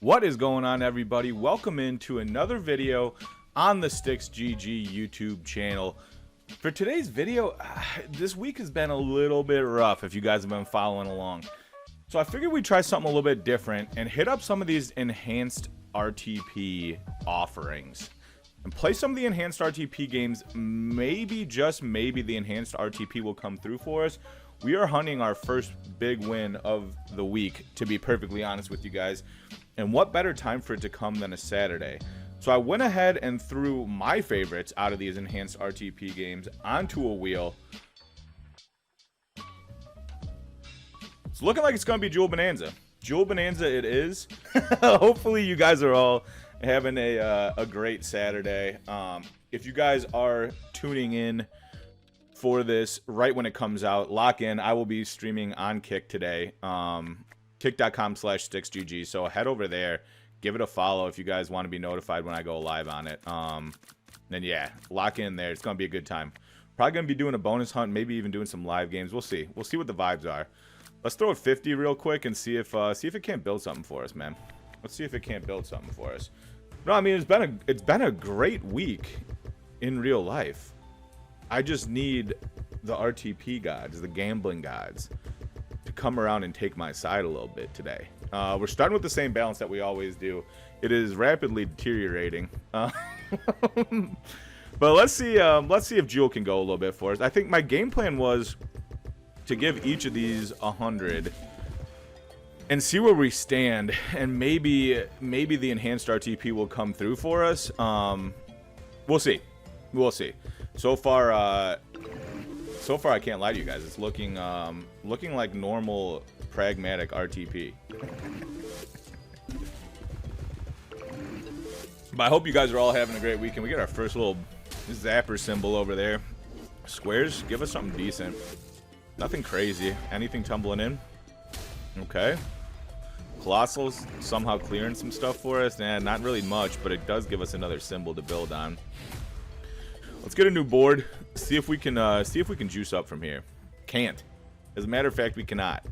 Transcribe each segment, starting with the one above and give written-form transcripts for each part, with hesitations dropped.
What is going on, everybody? Welcome into another video on the StixGG YouTube channel. For today's video, this week has been a little bit rough if you guys have been following along. So I figured we'd try something a little bit different and hit up some of these enhanced RTP offerings. And play some of the enhanced RTP games. Maybe, just maybe, the enhanced RTP will come through for us. We are hunting our first big win of the week, to be perfectly honest with you guys. And what better time for it to come than a Saturday? So I went ahead and threw my favorites out of these enhanced RTP games onto a wheel. It's looking like it's going to be Jewel Bonanza. Jewel Bonanza it is. Hopefully you guys are all having a great Saturday. If you guys are tuning in for this right when it comes out, lock in. I will be streaming on Kick today. Kick.com/StixGG. So head over there, give it a follow if you guys want to be notified when I go live on it. Then yeah, lock in there. It's gonna be a good time. Probably gonna be doing a bonus hunt, maybe even doing some live games. We'll see. We'll see what the vibes are. Let's throw a 50 real quick and see if it can't build something for us, man. Let's see if it can't build something for us. No, I mean it's been a great week in real life. I just need the RTP gods, the gambling gods, to come around and take my side a little bit today. We're starting with the same balance that we always do. It is rapidly deteriorating. But let's see if Jewel can go a little bit for us. I think my game plan was to give each of these 100 and see where we stand, and maybe the enhanced RTP will come through for us. We'll see. So far I can't lie to you guys. It's looking like normal pragmatic RTP. But I hope you guys are all having a great weekend. We get our first little zapper symbol over there. Squares, give us something decent. Nothing crazy. Anything tumbling in? Okay. Colossal's somehow clearing some stuff for us. Nah, not really much, but it does give us another symbol to build on. Let's get a new board. See if we can juice up from here. Can't. As a matter of fact, we cannot.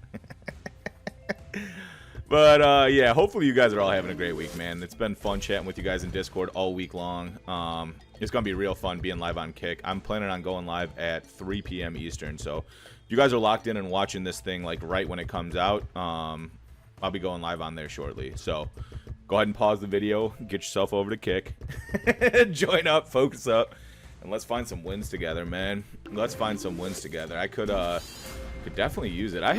But yeah, hopefully you guys are all having a great week, man. It's been fun chatting with you guys in Discord all week long. It's gonna be real fun being live on Kick. I'm planning on going live at 3 p.m. Eastern. So if you guys are locked in and watching this thing like right when it comes out, I'll be going live on there shortly. So go ahead and pause the video, get yourself over to Kick, join up, focus up. And let's find some wins together, man. Let's find some wins together. I could definitely use it. I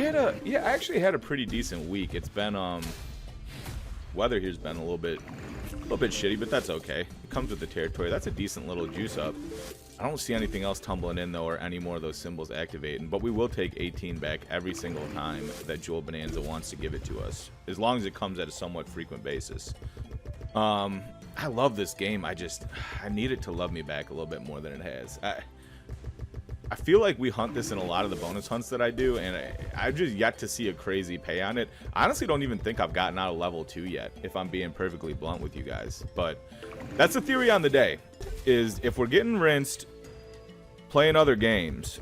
actually had a pretty decent week. It's been weather here's been a little bit shitty, but that's okay. It comes with the territory. That's a decent little juice up. I don't see anything else tumbling in though, or any more of those symbols activating. But we will take 18 back every single time that Jewel Bonanza wants to give it to us, as long as it comes at a somewhat frequent basis. I love this game. I need it to love me back a little bit more than it has. I feel like we hunt this in a lot of the bonus hunts that I do, and I've just yet to see a crazy pay on it. I honestly don't even think I've gotten out of level 2 yet, if I'm being perfectly blunt with you guys. But that's the theory on the day, is if we're getting rinsed playing other games,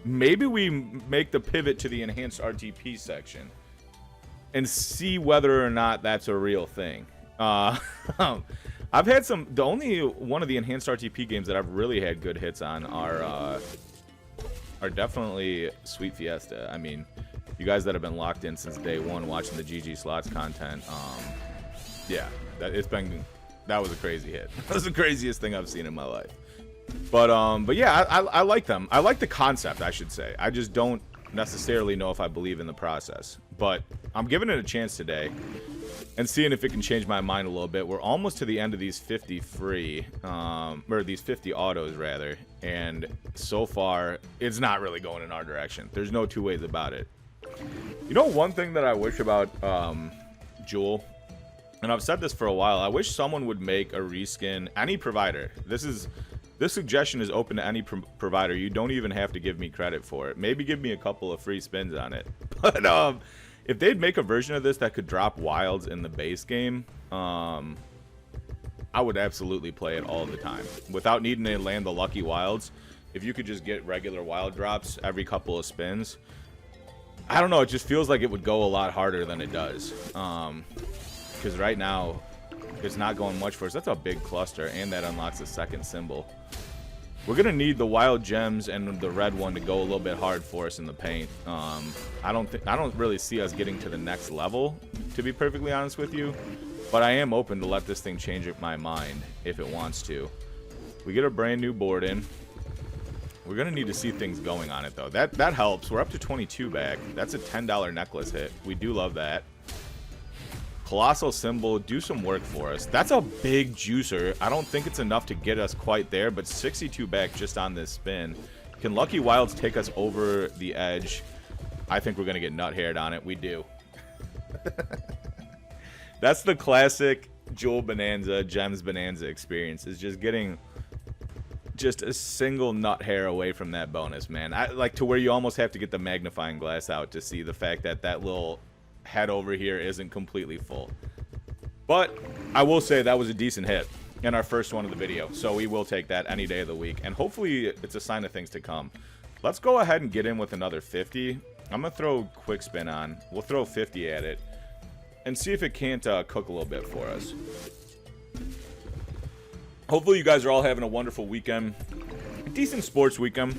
maybe we make the pivot to the enhanced RTP section and see whether or not that's a real thing. I've had the only one of the enhanced RTP games that I've really had good hits on are definitely Sweet Fiesta. I mean, you guys that have been locked in since day one watching the GG Slots content, yeah, that was a crazy hit. That was the craziest thing I've seen in my life. But yeah, I like them. I like the concept, I should say. I just don't necessarily know if I believe in the process. But I'm giving it a chance today and seeing if it can change my mind a little bit. We're almost to the end of these 50 free, or these 50 autos rather, and so far it's not really going in our direction. There's no two ways about it. You know, one thing that I wish about Jewel, and I've said this for a while, I wish someone would make a reskin, any provider. This suggestion is open to any provider. You don't even have to give me credit for it. Maybe give me a couple of free spins on it. But if they'd make a version of this that could drop wilds in the base game, I would absolutely play it all the time without needing to land the lucky wilds. If you could just get regular wild drops every couple of spins, I don't know, it just feels like it would go a lot harder than it does. Because because right now it's not going much for us. That's a big cluster, and that unlocks the second symbol. We're gonna need the wild gems and the red one to go a little bit hard for us in the paint. I don't really see us getting to the next level, to be perfectly honest with you. But I am open to let this thing change my mind if it wants to. We get a brand new board in. We're gonna need to see things going on it though. That helps. We're up to 22 back. That's a $10 necklace hit. We do love that. Colossal symbol, do some work for us. That's a big juicer. I don't think it's enough to get us quite there, but 62 back just on this spin. Can Lucky Wilds take us over the edge? I think we're going to get nut haired on it. We do. That's the classic Jewel Bonanza, Gems Bonanza experience, is just getting just a single nut hair away from that bonus, man. Like to where you almost have to get the magnifying glass out to see the fact that that little head over here isn't completely full. But I will say that was a decent hit in our first one of the video, so we will take that any day of the week, and hopefully it's a sign of things to come. Let's go ahead and get in with another 50. I'm gonna throw quick spin on. We'll throw 50 at it and see if it can't cook a little bit for us. Hopefully you guys are all having a wonderful weekend. A decent sports weekend.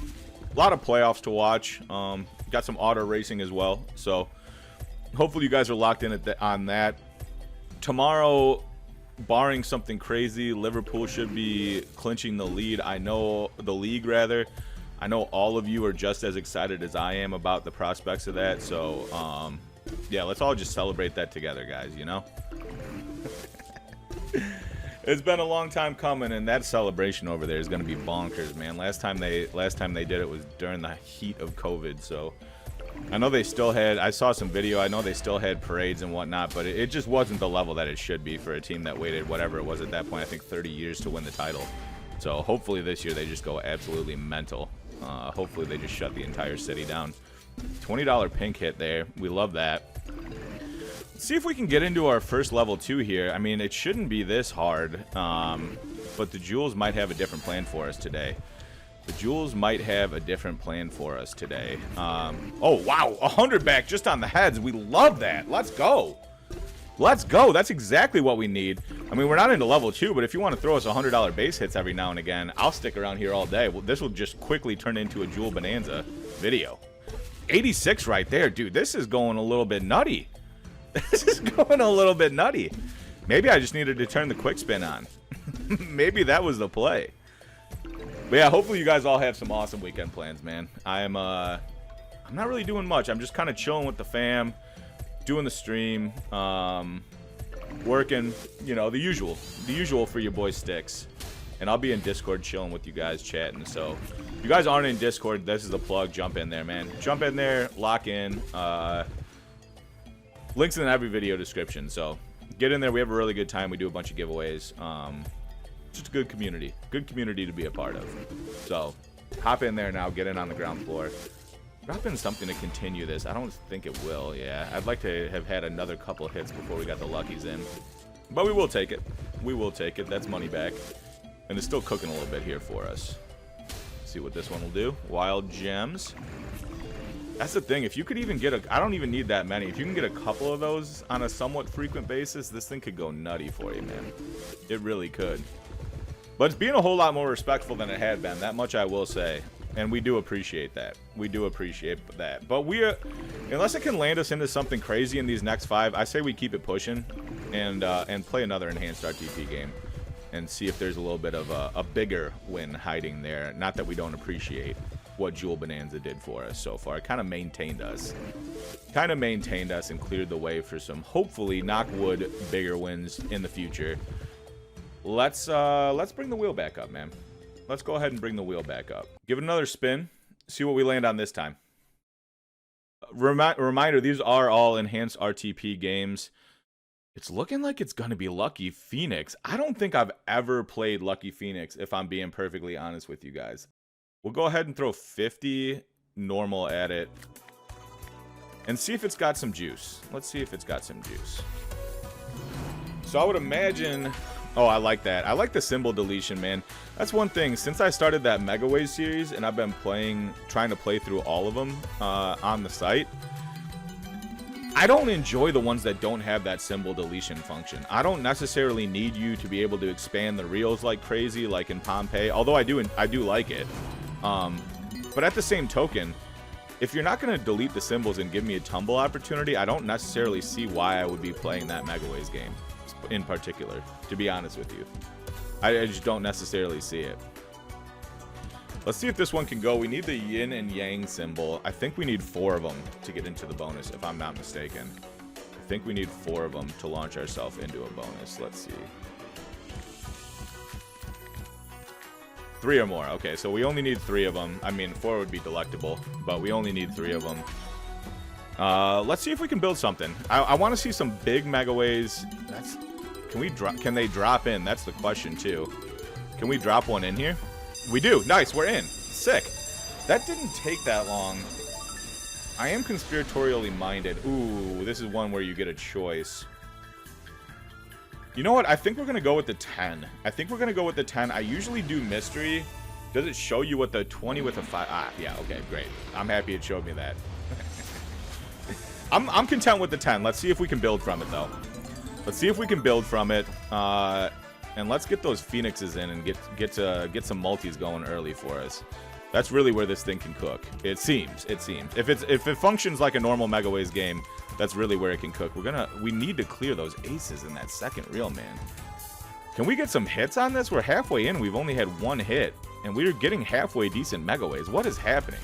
A lot of playoffs to watch. Got some auto racing as well, so hopefully you guys are locked in on that. Tomorrow, barring something crazy, Liverpool should be clinching the lead. I know the league, rather. I know all of you are just as excited as I am about the prospects of that. So, yeah, let's all just celebrate that together, guys, you know? It's been a long time coming, and that celebration over there is going to be bonkers, man. Last time they did it was during the heat of COVID, so I know they still had, I saw some video, I know they still had parades and whatnot, but it just wasn't the level that it should be for a team that waited whatever it was at that point, I think 30 years to win the title. So hopefully this year they just go absolutely mental. Hopefully they just shut the entire city down. $20 pink hit there. We love that. Let's see if we can get into our first level 2 here. I mean, it shouldn't be this hard, but the jewels might have a different plan for us today. The jewels might have a different plan for us today. Oh, wow. 100 back just on the heads. We love that. Let's go. Let's go. That's exactly what we need. I mean, we're not into level 2, but if you want to throw us $100 base hits every now and again, I'll stick around here all day. Well, this will just quickly turn into a Jewel Bonanza video. 86 right there. Dude, this is going a little bit nutty. This is going a little bit nutty. Maybe I just needed to turn the quick spin on. Maybe that was the play. But yeah, hopefully you guys all have some awesome weekend plans, man. I'm not really doing much. I'm just kind of chilling with the fam, doing the stream, working, you know, the usual for your boy Stix. And I'll be in Discord chilling with you guys, chatting. So if you guys aren't in Discord, this is the plug. Jump in there, man. Jump in there, lock in. Links in every video description. So get in there. We have a really good time. We do a bunch of giveaways. Just a good community to be a part of. So hop in there now, get in on the ground floor, drop in something to continue this. I don't think it will. Yeah, I'd like to have had another couple hits before we got the luckies in, but we will take it. That's money back, and it's still cooking a little bit here for us. Let's see what this one will do. Wild gems. That's the thing, if you could even get I don't even need that many. If you can get a couple of those on a somewhat frequent basis, this thing could go nutty for you, man. It really could. But it's being a whole lot more respectful than it had been. That much I will say. And we do appreciate that. We do appreciate that. But unless it can land us into something crazy in these next 5, I say we keep it pushing and play another enhanced RTP game and see if there's a little bit of a bigger win hiding there. Not that we don't appreciate what Jewel Bonanza did for us so far. It kind of maintained us. And cleared the way for some, hopefully, knock wood, bigger wins in the future. Let's bring the wheel back up, man. Let's go ahead and bring the wheel back up. Give it another spin. See what we land on this time. Reminder, these are all enhanced RTP games. It's looking like it's going to be Lucky Phoenix. I don't think I've ever played Lucky Phoenix, if I'm being perfectly honest with you guys. We'll go ahead and throw 50 normal at it and see if it's got some juice. Let's see if it's got some juice. So I would imagine... Oh, I like that. I like the symbol deletion, man. That's one thing. Since I started that Mega Wave series, and I've been trying to play through all of them on the site, I don't enjoy the ones that don't have that symbol deletion function. I don't necessarily need you to be able to expand the reels like crazy, like in Pompeii, although I do like it. But at the same token, if you're not going to delete the symbols and give me a tumble opportunity, I don't necessarily see why I would be playing that Megaways game in particular, to be honest with you. I just don't necessarily see it. Let's see if this one can go. We need the yin and yang symbol. I think we need 4 of them to get into the bonus, if I'm not mistaken. I think we need 4 of them to launch ourselves into a bonus. Let's see. 3 or more. Okay, so we only need 3 of them. I mean, 4 would be delectable, but we only need 3 of them. Let's see if we can build something. I want to see some big Megaways. Can they drop in? That's the question, too. Can we drop one in here? We do. Nice, we're in. Sick. That didn't take that long. I am conspiratorially minded. Ooh, this is one where you get a choice. You know what? I think we're going to go with the 10. I usually do mystery. Does it show you what the 20 with a 5? Ah, yeah, okay, great. I'm happy it showed me that. I'm content with the 10. Let's see if we can build from it, though. Let's see if we can build from it. And let's get those Phoenixes in and get some multis going early for us. That's really where this thing can cook. It seems. If it functions like a normal Megaways game, that's really where it can cook. We need to clear those aces in that second reel, man. Can we get some hits on this? We're halfway in. We've only had 1 hit, and we're getting halfway decent Megaways. What is happening?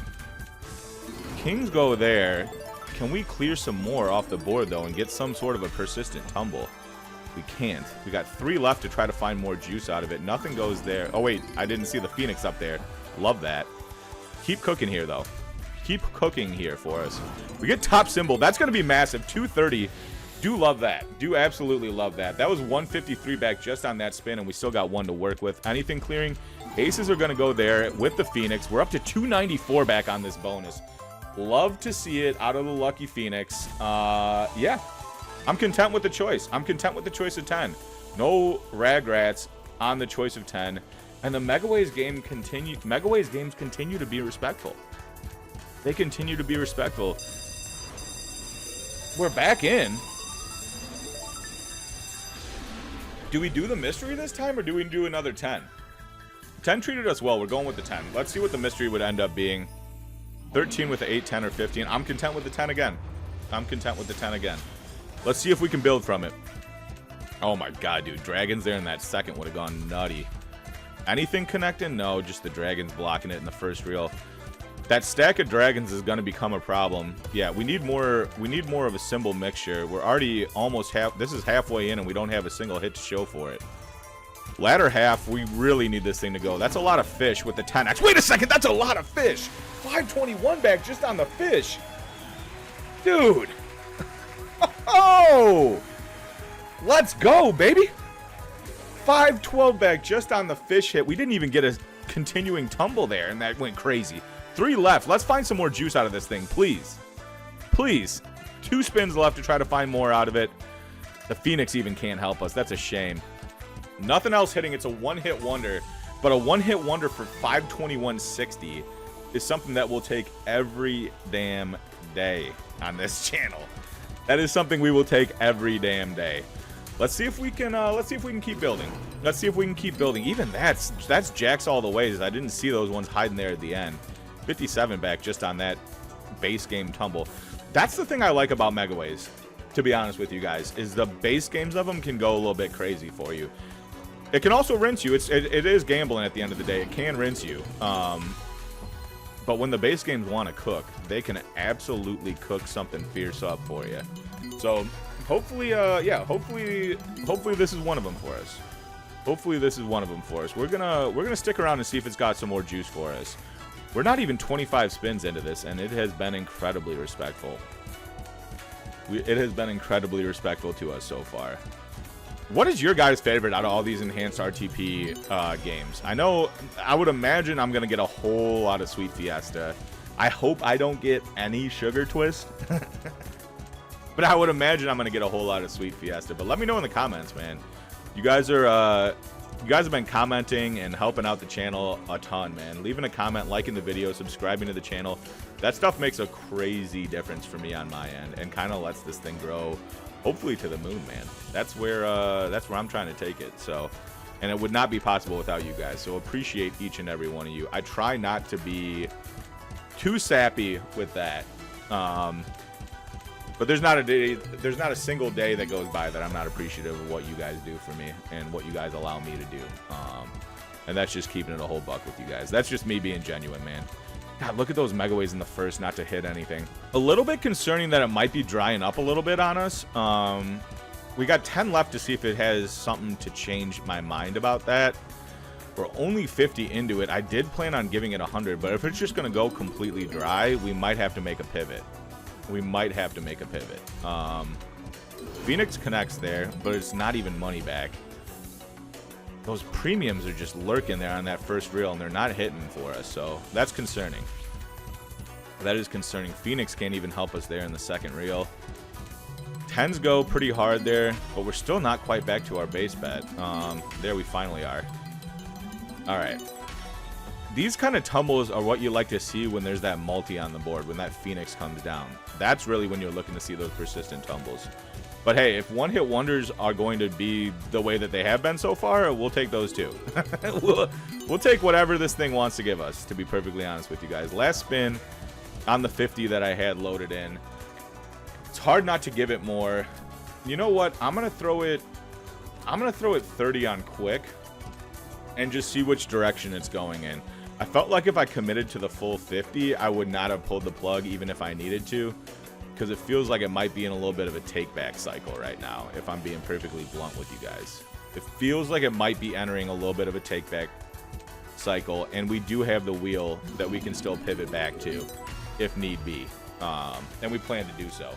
Kings go there. Can we clear some more off the board, though, and get some sort of a persistent tumble? We can't. We got 3 left to try to find more juice out of it. Nothing goes there. Oh, wait. I didn't see the Phoenix up there. Love that. Keep cooking here, though. Keep cooking here for us. We get top symbol. That's going to be massive. 230. Do love that. Do absolutely love that. That was 153 back just on that spin, and we still got 1 to work with. Anything clearing? Aces are going to go there with the Phoenix. We're up to 294 back on this bonus. Love to see it out of the lucky Phoenix. Yeah. I'm content with the choice. I'm content with the choice of 10. No ragrats on the choice of 10. And the Megaways games continue to be respectful. They continue to be respectful. We're back in. Do we do the mystery this time, or do we do another 10? 10 treated us well. We're going with the 10. Let's see what the mystery would end up being. 13 with the 8, 10, or 15. I'm content with the 10 again. Let's see if we can build from it. Oh my god, dude. Dragons there in that second would have gone nutty. Anything connecting? No, just the dragons blocking it in the first reel. That stack of dragons is going to become a problem. Yeah, we need more of a symbol mixture. We're already almost this is halfway in, and we don't have a single hit to show for it. Latter half, we really need this thing to go. That's a lot of fish with the 10x. Wait a second, that's a lot of fish. 521 back just on the fish. Dude. Oh! Let's go, baby. 512 back just on the fish hit. We didn't even get a continuing tumble there, and that went crazy. 3 left. Let's find some more juice out of this thing, please. Please. 2 spins left to try to find more out of it. The Phoenix even can't help us. That's a shame. Nothing else hitting. It's a one-hit wonder. But a one-hit wonder for 521.60 is something that we'll take every damn day on this channel. That is something we will take every damn day. Let's see if we can keep building. Let's see if we can keep building. Even that's jacks all the ways. I didn't see those ones hiding there at the end. 57 back just on that base game tumble. That's the thing I like about Megaways, to be honest with you guys, is the base games of them can go a little bit crazy for you. It can also rinse you. It is gambling at the end of the day. It can rinse you. But when the base games want to cook, they can absolutely cook something fierce up for you. So hopefully, yeah, hopefully this is one of them for us. Hopefully this is one of them for us. We're gonna stick around and see if it's got some more juice for us. We're not even 25 spins into this, and it has been incredibly respectful. It has been incredibly respectful to us so far. What is your guys' favorite out of all these enhanced RTP games? I would imagine I'm going to get a whole lot of Sweet Fiesta. I hope I don't get any Sugar Twist. But I would imagine I'm going to get a whole lot of Sweet Fiesta. But let me know in the comments, man. You guys are You guys have been commenting and helping out the channel a ton, man. Leaving a comment, liking the video, subscribing to the channel. That stuff makes a crazy difference for me on my end and kind of lets this thing grow, hopefully to the moon, man. That's where I'm trying to take it. So, and it would not be possible without you guys. So appreciate each and every one of you. I try not to be too sappy with that. But there's not a single day that goes by that I'm not appreciative of what you guys do for me and what you guys allow me to do. And that's just keeping it a whole buck with you guys. That's just me being genuine, man. God, look at those Mega Waves in the first, not to hit anything. A little bit concerning that it might be drying up a little bit on us. We got 10 left to see if it has something to change my mind about that. We're only 50 into it. I did plan on giving it 100, but if it's just going to go completely dry, we might have to make a pivot. Phoenix connects there, but it's not even money back. Those premiums are just lurking there on that first reel, and they're not hitting for us, so that's concerning. That is concerning. Phoenix can't even help us there in the second reel. 10s go pretty hard there, but we're still not quite back to our base bet. There we finally are. All right. These kind of tumbles are what you like to see when there's that multi on the board, when that Phoenix comes down. That's really when you're looking to see those persistent tumbles. But hey, if one-hit wonders are going to be the way that they have been so far, we'll take those too. we'll take whatever this thing wants to give us, to be perfectly honest with you guys. Last spin on the 50 that I had loaded in. It's hard not to give it more. You know what? I'm gonna throw it 30 on quick and just see which direction it's going in. I felt like if I committed to the full 50, I would not have pulled the plug even if I needed to, because it feels like it might be in a little bit of a take-back cycle right now, if I'm being perfectly blunt with you guys. It feels like it might be entering a little bit of a take-back cycle, and we do have the wheel that we can still pivot back to if need be. And we plan to do so.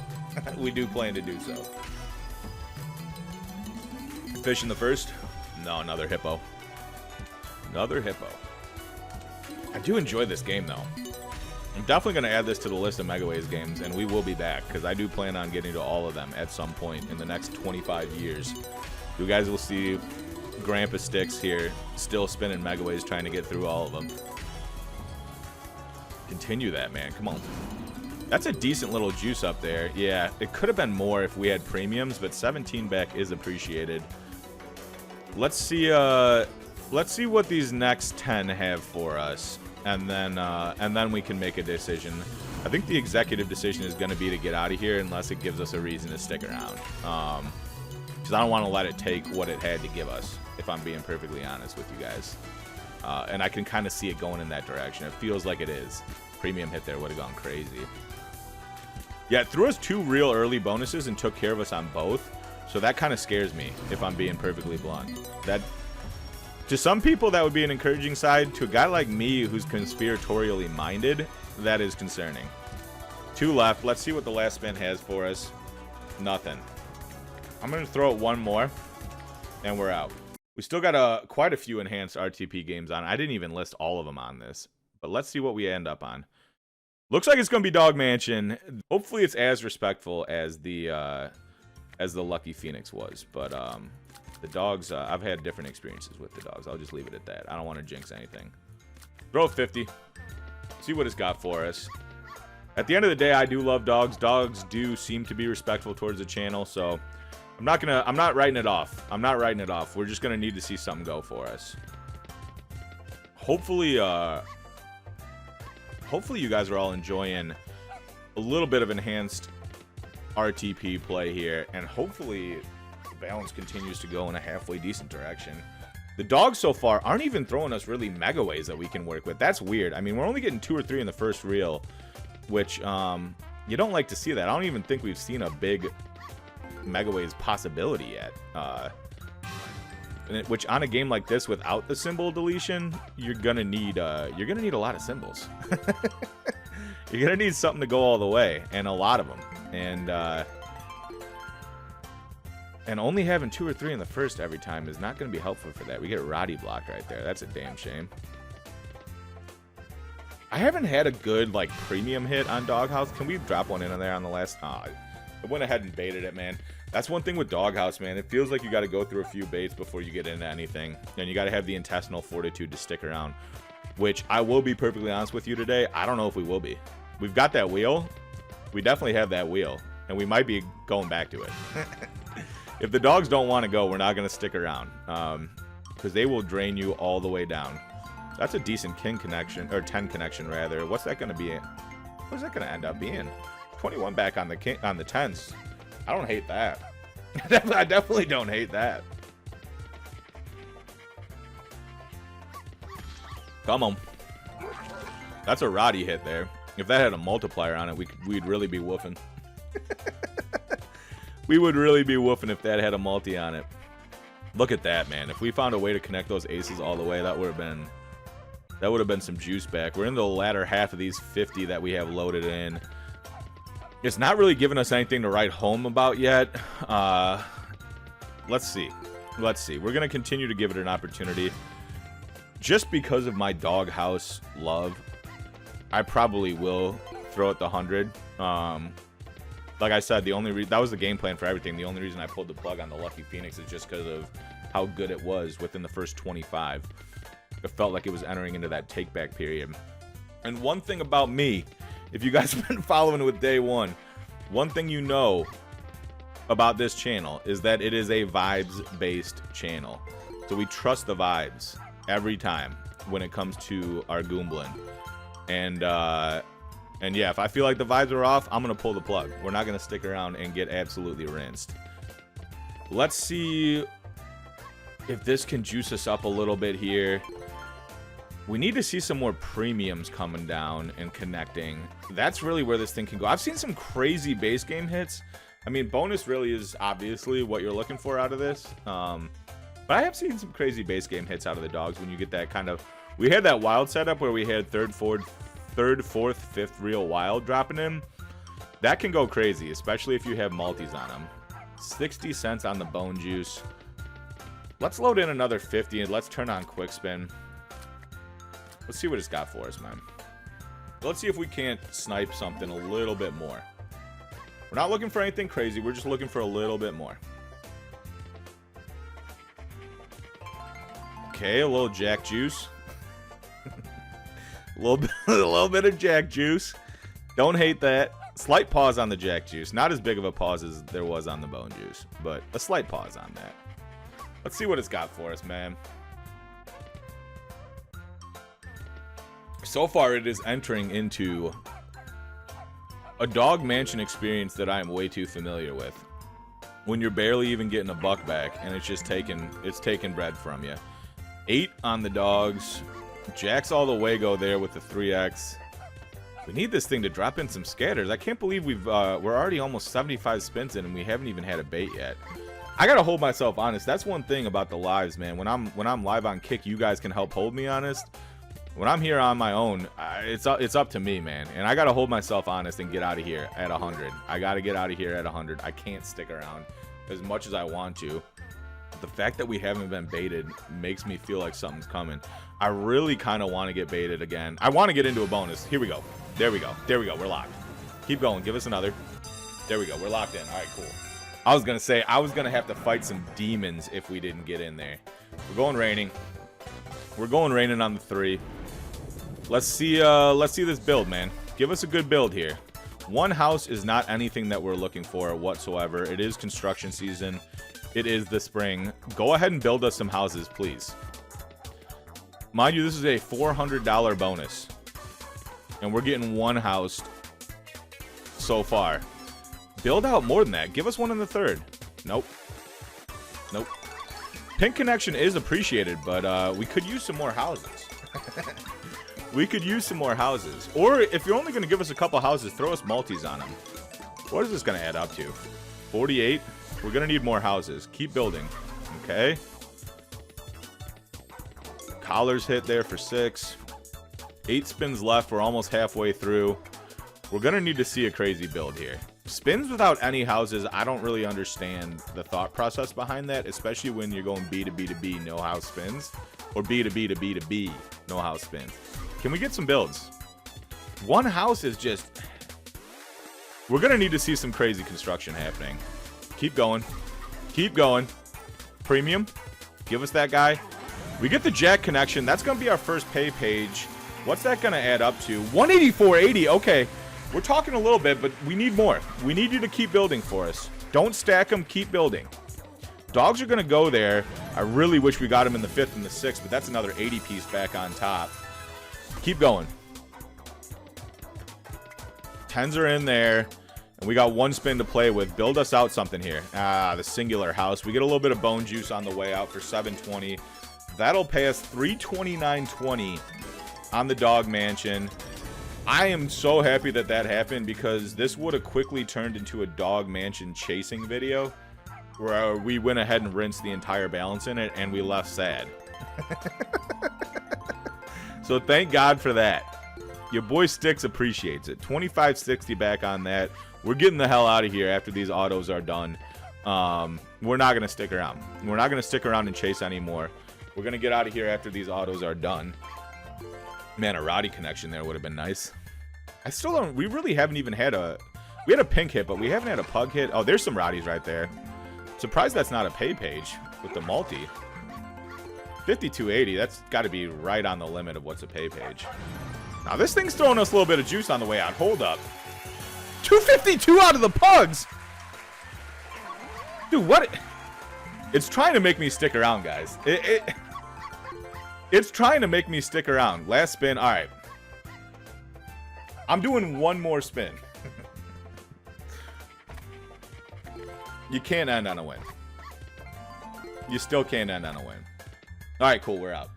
We do plan to do so. Fish in the first? No, another hippo. Another hippo. I do enjoy this game, though. I'm definitely going to add this to the list of Mega Waves games, and we will be back, because I do plan on getting to all of them at some point in the next 25 years. You guys will see Grandpa Stix here, still spinning Mega Waves, trying to get through all of them. Continue that, man. Come on. That's a decent little juice up there. Yeah, it could have been more if we had premiums, but 17 back is appreciated. Let's see what these next 10 have for us, and then we can make a decision. I think the executive decision is going to be to get out of here unless it gives us a reason to stick around. Because I don't want to let it take what it had to give us, if I'm being perfectly honest with you guys. And I can kind of see it going in that direction. It feels like it is. Premium hit there would have gone crazy. Yeah, it threw us 2 real early bonuses and took care of us on both. So that kind of scares me, if I'm being perfectly blunt. That, to some people, that would be an encouraging side. To a guy like me who's conspiratorially minded, that is concerning. 2 left. Let's see what the last spin has for us. Nothing. I'm going to throw it 1 more, and we're out. We still got quite a few enhanced RTP games on. I didn't even list all of them on this, but let's see what we end up on. Looks like it's going to be Dog Mansion. Hopefully it's as respectful as the Lucky Phoenix was, but the dogs, I've had different experiences with the dogs. I'll just leave it at that. I don't want to jinx anything. Throw a 50. See what it's got for us. At the end of the day, I do love dogs. Dogs do seem to be respectful towards the channel, so I'm not writing it off. I'm not writing it off. We're just gonna need to see something go for us. Hopefully you guys are all enjoying a little bit of enhanced RTP play here, and hopefully the balance continues to go in a halfway decent direction. The dogs so far aren't even throwing us really Mega Waves that we can work with. That's weird. I mean, we're only getting 2 or 3 in the first reel, which you don't like to see that. I don't even think we've seen a big Mega Waves possibility yet. Which on a game like this without the symbol deletion, you're gonna need a lot of symbols. You're gonna need something to go all the way, and a lot of them. And only having 2 or 3 in the first every time is not gonna be helpful for that. We get Roddy blocked right there. That's a damn shame. I haven't had a good like premium hit on Doghouse. Can we drop one in there on the last? I went ahead and baited it, man. That's one thing with Doghouse, man. It feels like you got to go through a few baits before you get into anything. And you got to have the intestinal fortitude to stick around. Which, I will be perfectly honest with you today, I don't know if we will be. We've got that wheel. We definitely have that wheel. And we might be going back to it. If the dogs don't want to go, we're not going to stick around. Because they will drain you all the way down. That's a decent king connection, or 10 connection rather. What's that going to be? What's that going to end up being? 21 back on the king, on the 10s. I don't hate that. I definitely don't hate that. Come on. That's a Roddy hit there. If that had a multiplier on it, we'd really be woofing. We would really be woofing if that had a multi on it. Look at that, man. If we found a way to connect those aces all the way, that would have been some juice back. We're in the latter half of these 50 that we have loaded in. It's not really giving us anything to write home about yet. Let's see. Let's see. We're going to continue to give it an opportunity. Just because of my Doghouse love, I probably will throw it the 100. Like I said, that was the game plan for everything. The only reason I pulled the plug on the Lucky Phoenix is just because of how good it was within the first 25. It felt like it was entering into that take-back period. And one thing about me, if you guys have been following with day one, one thing you know about this channel is that it is a vibes-based channel. So we trust the vibes every time when it comes to our Goomblin. And yeah, if I feel like the vibes are off, I'm going to pull the plug. We're not going to stick around and get absolutely rinsed. Let's see if this can juice us up a little bit here. We need to see some more premiums coming down and connecting. That's really where this thing can go. I've seen some crazy base game hits. I mean, bonus really is obviously what you're looking for out of this. But I have seen some crazy base game hits out of the dogs when you get that kind of... We had that wild setup where we had third, fourth, fifth real wild dropping in. That can go crazy, especially if you have multis on them. 60 cents on the bone juice. Let's load in another 50 and let's turn on quick spin. Let's see what it's got for us, man. Let's see if we can't snipe something a little bit more. We're not looking for anything crazy. We're just looking for a little bit more. Okay, a little jack juice. a little bit of jack juice. Don't hate that. Slight pause on the jack juice. Not as big of a pause as there was on the bone juice, but a slight pause on that. Let's see what it's got for us, man. So far, it is entering into a dog mansion experience that I am way too familiar with. When you're barely even getting a buck back, and it's just taking bread from you. 8 on the dogs. Jacks all the way go there with the 3x. We need this thing to drop in some scatters. I can't believe we're already almost 75 spins in and we haven't even had a bait yet. I gotta hold myself honest. That's one thing about the lives, man. When I'm live on Kick, you guys can help hold me honest. When I'm here on my own, it's up to me, man. And I gotta hold myself honest and get out of here at 100. I gotta get out of here at 100. I can't stick around as much as I want to. But the fact that we haven't been baited makes me feel like something's coming. I really kind of want to get baited again. I want to get into a bonus. Here we go. There we go. There we go. We're locked. Keep going. Give us another. There we go. We're locked in. All right, cool. I was going to say, I was going to have to fight some demons if we didn't get in there. We're going raining. We're going raining on the 3. Let's see this build, man. Give us a good build here. One house is not anything that we're looking for whatsoever. It is construction season. It is the spring. Go ahead and build us some houses, please. Mind you, this is a $400 bonus. And we're getting one house so far. Build out more than that. Give us one in the 3rd. Nope. Nope. Pink connection is appreciated, but we could use some more houses. We could use some more houses. Or if you're only going to give us a couple houses, throw us multis on them. What is this going to add up to? 48? We're going to need more houses. Keep building. Okay. Collars hit there for 6. 8 spins left. We're almost halfway through. We're going to need to see a crazy build here. Spins without any houses, I don't really understand the thought process behind that, especially when you're going B to B to B, no house spins. Or B to B to B to B, no house spins. Can we get some builds? One house is just... We're going to need to see some crazy construction happening. Keep going. Keep going. Premium. Give us that guy. We get the Jack connection. That's going to be our first pay page. What's that going to add up to? 184.80. Okay. We're talking a little bit, but we need more. We need you to keep building for us. Don't stack them. Keep building. Dogs are going to go there. I really wish we got him in the 5th and the 6th, but that's another 80 piece back on top. Keep going. 10s are in there. And we got one spin to play with. Build us out something here. The singular house. We get a little bit of bone juice on the way out for 720. That'll pay us 329.20 on the dog mansion. I am so happy that that happened because this would have quickly turned into a dog mansion chasing video where we went ahead and rinsed the entire balance in it and we left sad. So thank God for that. Your boy Stix appreciates it. 25.60 back on that. We're getting the hell out of here after these autos are done. We're not going to stick around. We're not going to stick around and chase anymore. We're going to get out of here after these autos are done. Man, a Roddy connection there would have been nice. I still don't... We really haven't even had a... We had a pink hit, but we haven't had a pug hit. Oh, there's some Roddies right there. Surprised that's not a pay page with the multi. 52.80. That's got to be right on the limit of what's a pay page. Now, this thing's throwing us a little bit of juice on the way out. Hold up. 252 out of the pugs. Dude, what? It's trying to make me stick around, guys. It's trying to make me stick around. Last spin. All right. I'm doing one more spin. You can't end on a win. You still can't end on a win. All right, cool. We're out.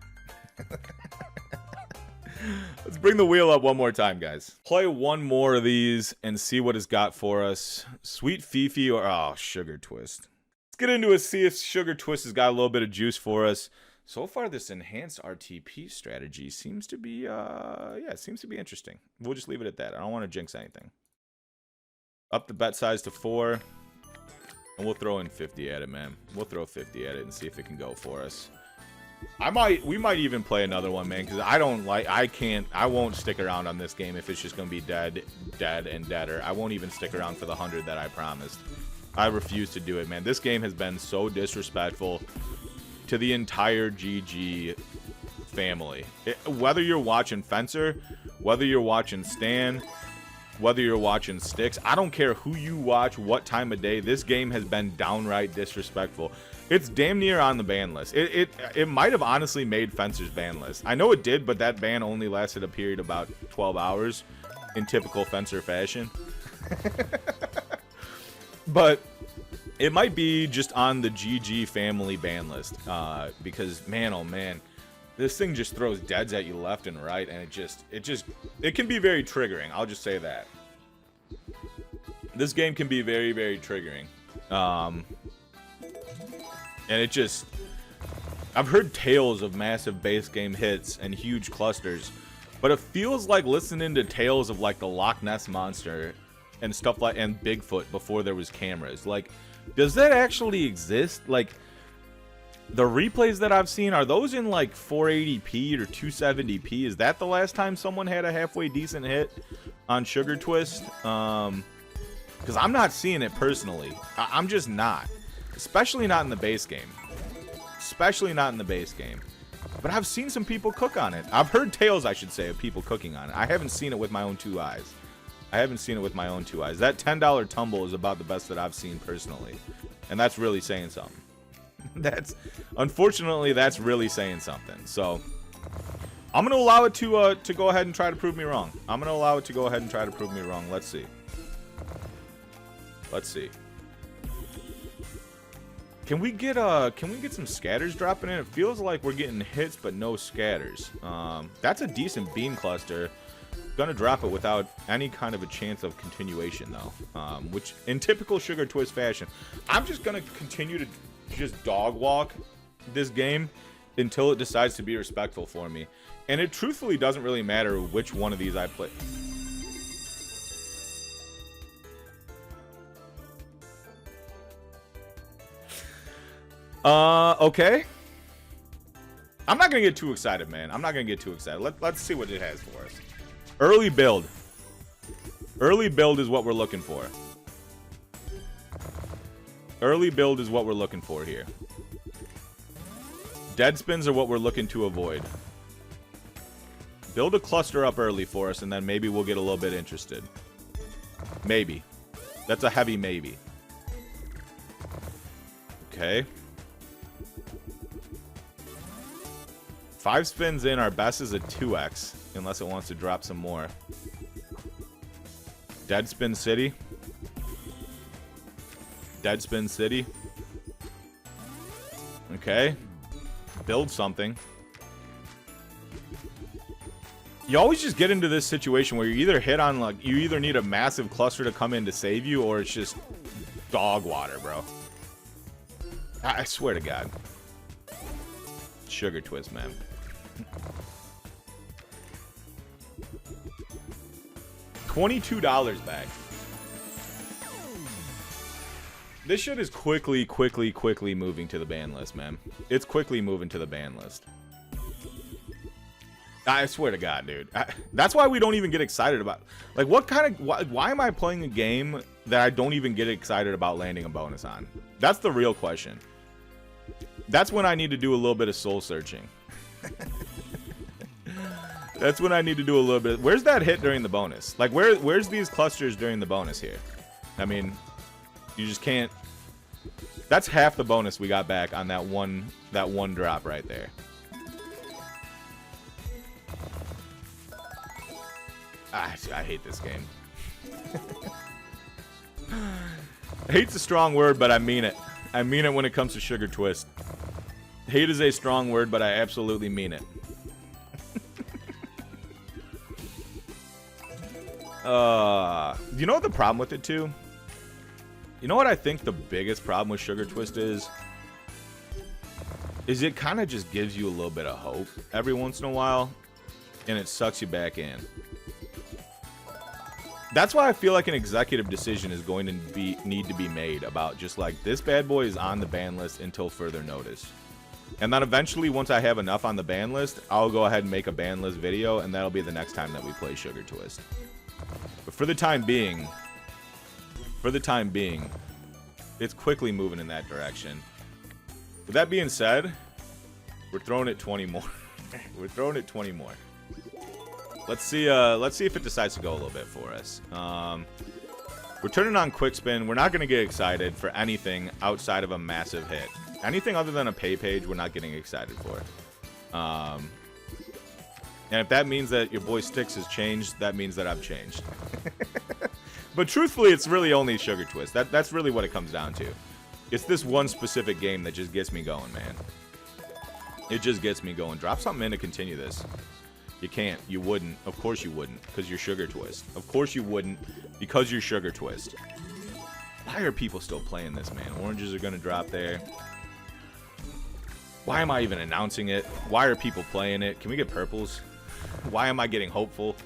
Let's bring the wheel up one more time, guys. Play one more of these and see what it's got for us. Sweet Fifi or... Oh, Sugar Twist. Let's get into it, see if Sugar Twist has got a little bit of juice for us. So far, this enhanced RTP strategy seems to be... yeah, it seems to be interesting. We'll just leave it at that. I don't want to jinx anything. Up the bet size to 4. And we'll throw in 50 at it, man. We'll throw 50 at it and see if it can go for us. We might even play another one, man, because I won't stick around on this game if it's just going to be dead, and deader. I won't even stick around for the 100 that I promised. I refuse to do it, man. This game has been so disrespectful to the entire GG family. Whether you're watching Fencer, whether you're watching Stan, whether you're watching Stix, I don't care who you watch, what time of day, this game has been downright disrespectful. It's damn near on the ban list. It might have honestly made Fencer's ban list. I know it did, but that ban only lasted a period about 12 hours in typical Fencer fashion. But it might be just on the GG family ban list because, man, oh man, this thing just throws deads at you left and right, and it can be very triggering. I'll just say that. This game can be very, very triggering. And it just... I've heard tales of massive base game hits and huge clusters, but it feels like listening to tales of like the Loch Ness Monster and stuff like, and Bigfoot before there was cameras. Like, does that actually exist? Like, the replays that I've seen, are those in like 480p or 270p? Is that the last time someone had a halfway decent hit on Sugar Twist? Because I'm not seeing it personally. I'm just not. Especially not in the base game. Especially not in the base game. But I've seen some people cook on it. I've heard tales, I should say, of people cooking on it. I haven't seen it with my own 2 eyes. That $10 tumble is about the best that I've seen personally. And that's really saying something. Unfortunately, that's really saying something. So, I'm going to allow it to go ahead and try to prove me wrong. Let's see. Can we get some scatters dropping in? It feels like we're getting hits but no scatters. That's a decent beam cluster. Gonna drop it without any kind of a chance of continuation though. Which in typical Sugar Twist fashion, I'm just gonna continue to just dog walk this game until it decides to be respectful for me. And it truthfully doesn't really matter which one of these I play. Okay. I'm not gonna get too excited, man. Let's see what it has for us. Early build. Early build is what we're looking for. Early build is what we're looking for here. Dead spins are what we're looking to avoid. Build a cluster up early for us, and then maybe we'll get a little bit interested. Maybe. That's a heavy maybe. Okay. 5 spins in, our best is a 2x, unless it wants to drop some more. Dead spin city. Dead spin city. Okay. Build something. You always just get into this situation where you either hit on, like, you either need a massive cluster to come in to save you, or it's just dog water, bro. I swear to God. Sugar twist, man. $22 back. This shit is quickly moving to the ban list, man. It's quickly moving to the ban list. I swear to God, dude. That's why we don't even get excited about... Like, what kind of... Why am I playing a game that I don't even get excited about landing a bonus on? That's the real question. That's when I need to do a little bit of soul searching. That's when I need to do a little bit... Where's that hit during the bonus? Like, where's these clusters during the bonus here? I mean, you just can't... That's half the bonus we got back on that one drop right there. I hate this game. Hate's a strong word, but I mean it. I mean it when it comes to Sugar Twist. Hate is a strong word, but I absolutely mean it. You know what the problem with it, too? You know what I think the biggest problem with Sugar Twist is? Is it kind of just gives you a little bit of hope every once in a while, and it sucks you back in. That's why I feel like an executive decision is going to need to be made about just like, this bad boy is on the ban list until further notice. And then eventually, once I have enough on the ban list, I'll go ahead and make a ban list video, and that'll be the next time that we play Sugar Twist. But for the time being, it's quickly moving in that direction. With that being said, we're throwing it 20 more. We're throwing it 20 more. Let's see if it decides to go a little bit for us. We're turning on quick spin. We're not going to get excited for anything outside of a massive hit. Anything other than a pay page, we're not getting excited for. And if that means that your boy Stix has changed, that means that I've changed. But truthfully, it's really only Sugar Twist. That's really what it comes down to. It's this one specific game that just gets me going, man. It just gets me going. Drop something in to continue this. You can't. You wouldn't. Of course you wouldn't, because you're Sugar Twist. Of course you wouldn't, because you're Sugar Twist. Why are people still playing this, man? Oranges are going to drop there. Why am I even announcing it? Why are people playing it? Can we get purples? Why am I getting hopeful?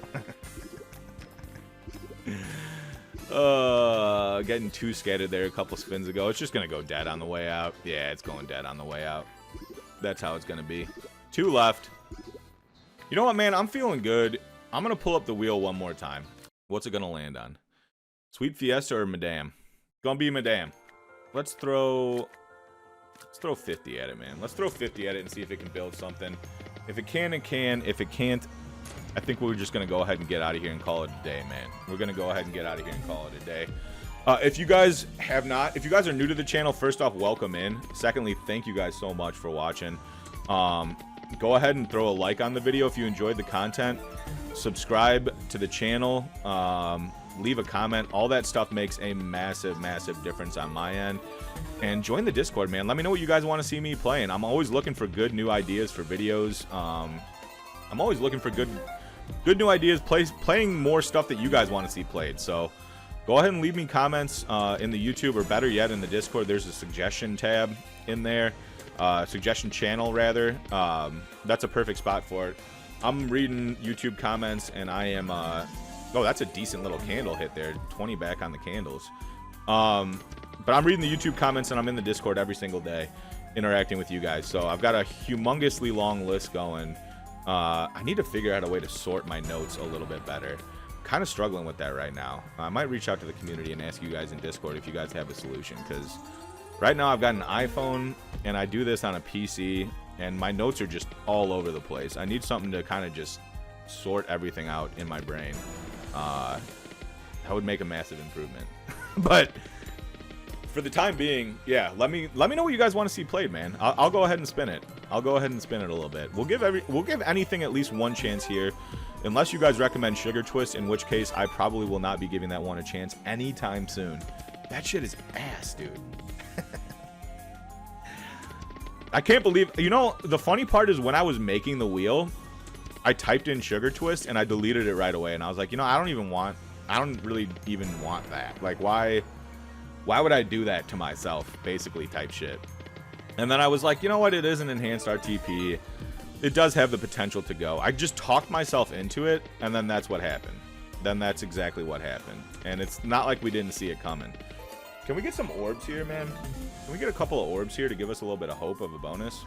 Getting too scattered there a couple spins ago. It's just going to go dead on the way out. Yeah, it's going dead on the way out. That's how it's going to be. 2 left. You know what, man? I'm feeling good. I'm going to pull up the wheel one more time. What's it going to land on? Sweet Fiesta or Madame? Going to be Madame. Let's throw 50 at it, man. Let's throw 50 at it and see if it can build something. If it can, it can. If it can't, I think we're just going to go ahead and get out of here and call it a day, man. We're going to go ahead and get out of here and call it a day. If you guys are new to the channel, first off, welcome in. Secondly, thank you guys so much for watching. Go ahead and throw a like on the video if you enjoyed the content. Subscribe to the channel. Leave a comment. All that stuff makes a massive difference on my end. And join the Discord, man. Let me know what you guys want to see me playing. I'm always looking for good new ideas for videos. I'm always looking for good new ideas, playing more stuff that you guys want to see played. So go ahead and leave me comments in the YouTube, or better yet, in the Discord. There's a suggestion tab in there. Suggestion channel, rather. That's a perfect spot for it. I'm reading YouTube comments, and I am... oh, that's a decent little candle hit there. 20 back on the candles. But I'm reading the YouTube comments, and I'm in the Discord every single day, interacting with you guys. So I've got a humongously long list going. I need to figure out a way to sort my notes a little bit better. Kind of struggling with that right now. I might reach out to the community and ask you guys in Discord if you guys have a solution, because Right now I've got an iPhone and I do this on a PC and my notes are just all over the place. I need something to kind of just sort everything out in my brain. That would make a massive improvement. But for the time being, yeah, let me know what you guys want to see played, man. I'll go ahead and spin it. I'll go ahead and spin it a little bit. We'll give anything at least one chance here, unless you guys recommend Sugar Twist, in which case I probably will not be giving that one a chance anytime soon. That shit is ass, dude. I can't believe, you know, the funny part is when I was making the wheel, I typed in Sugar Twist and I deleted it right away, and I was like, you know, I don't really even want that. Like, why would I do that to myself, basically, type shit. And then I was like, you know what, it is an enhanced RTP. It does have the potential to go. I just talked myself into it, and then that's what happened. Then that's exactly what happened. And it's not like we didn't see it coming. Can we get some orbs here, man? Can we get a couple of orbs here to give us a little bit of hope of a bonus?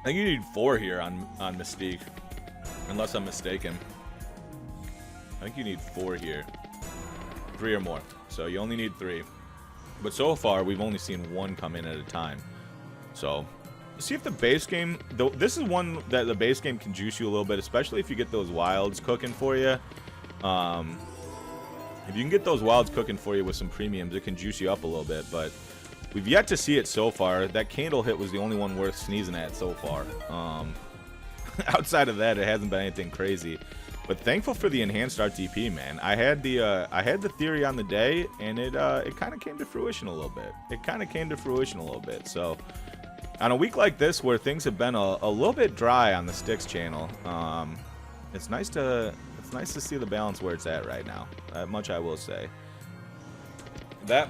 I think you need 4 here on Mystique, unless I'm mistaken. I think you need 4 here. 3 or more. So you only need 3. But so far, we've only seen 1 come in at a time. So, see if the base game... This is one that the base game can juice you a little bit, especially if you get those wilds cooking for you. If you can get those wilds cooking for you with some premiums, it can juice you up a little bit. But we've yet to see it so far. That candle hit was the only one worth sneezing at so far. Outside of that, it hasn't been anything crazy. But thankful for the enhanced RTP, man. I had the theory on the day, and it kind of came to fruition a little bit. So on a week like this, where things have been a little bit dry on the Stix channel, it's nice to see the balance where it's at right now. That much I will say. That's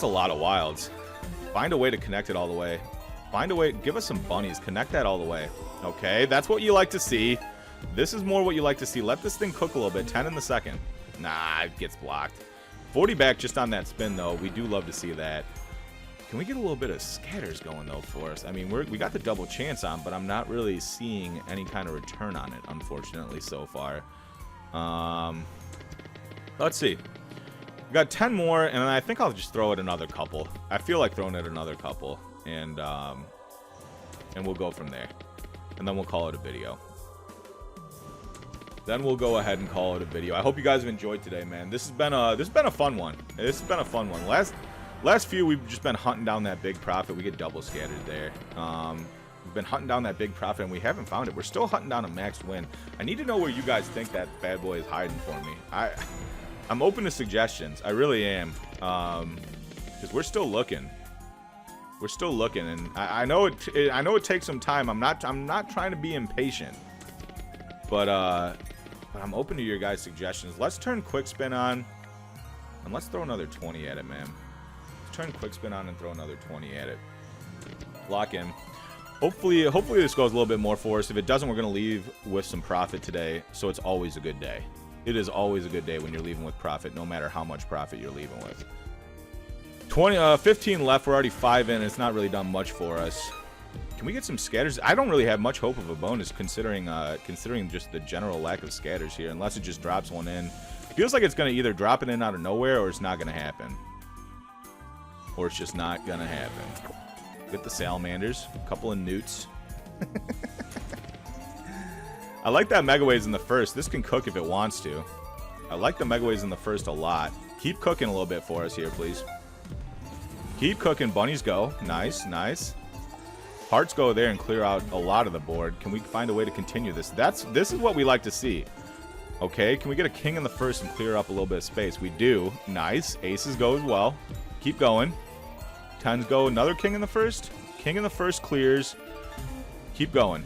a lot of wilds. Find a way to connect it all the way. Find a way. Give us some bunnies. Connect that all the way. Okay, that's what you like to see. This is more what you like to see. Let this thing cook a little bit. 10 in the second. Nah, it gets blocked. 40 back just on that spin, though. We do love to see that. Can we get a little bit of scatters going, though, for us? I mean, we got the double chance on, but I'm not really seeing any kind of return on it, unfortunately, so far. Let's see. We got 10 more, and I think I'll just throw it another couple. I feel like throwing it another couple, and we'll go from there. And then we'll call it a video. Then we'll go ahead and call it a video. I hope you guys have enjoyed today, man. This has been a fun one. Last few, we've just been hunting down that big profit. We get double scattered there. We've been hunting down that big profit, and we haven't found it. We're still hunting down a max win. I need to know where you guys think that bad boy is hiding for me. I'm open to suggestions. I really am. Because we're still looking. And I know it takes some time. I'm not trying to be impatient. But I'm open to your guys' suggestions. Let's turn quick spin on, and let's throw another 20 at it, man. Let's turn quick spin on and throw another 20 at it. Lock in. Hopefully this goes a little bit more for us. If it doesn't, we're gonna leave with some profit today. So it's always a good day. It is always a good day when you're leaving with profit, no matter how much profit you're leaving with. 15 left. We're already 5 in. It's not really done much for us. Can we get some scatters? I don't really have much hope of a bonus considering just the general lack of scatters here, unless it just drops one in. Feels like it's going to either drop it in out of nowhere or it's not going to happen. Or it's just not going to happen. Get the salamanders, a couple of newts. I like that Mega Waves in the first. This can cook if it wants to. I like the Mega Waves in the first a lot. Keep cooking a little bit for us here, please. Keep cooking. Bunnies go. Nice, nice. Hearts go there and clear out a lot of the board. Can we find a way to continue this? This is what we like to see. Okay, can we get a king in the first and clear up a little bit of space? We do. Nice. Aces go as well. Keep going. 10s go. Another king in the first. King in the first clears. Keep going.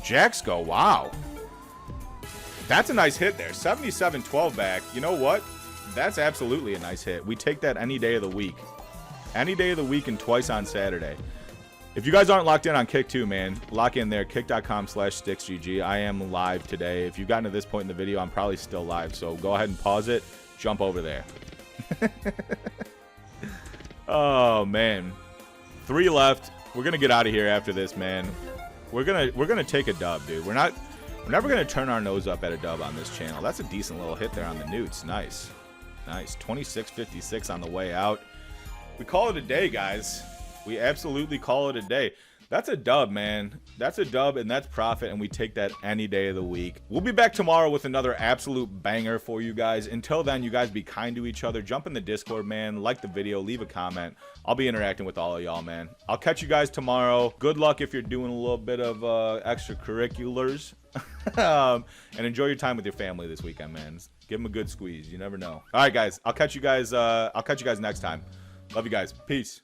Jacks go. Wow. That's a nice hit there. 77 12 back. You know what? That's absolutely a nice hit. We take that any day of the week. Any day of the week and twice on Saturday. If you guys aren't locked in on Kick too, man, lock in there. Kick.com/StixGG. I am live today. If you've gotten to this point in the video, I'm probably still live. So go ahead and pause it. Jump over there. Oh, man. 3 left. We're going to get out of here after this, man. We're gonna take a dub, dude. We're never going to turn our nose up at a dub on this channel. That's a decent little hit there on the newts. Nice. Nice. 26.56 on the way out. We call it a day, guys. We absolutely call it a day. That's a dub, man. That's a dub, and that's profit, and we take that any day of the week. We'll be back tomorrow with another absolute banger for you guys. Until then, you guys be kind to each other. Jump in the Discord, man. Like the video. Leave a comment. I'll be interacting with all of y'all, man. I'll catch you guys tomorrow. Good luck if you're doing a little bit of extracurriculars. And enjoy your time with your family this weekend, man. Give them a good squeeze. You never know. All right, guys. I'll catch you guys next time. Love you guys. Peace.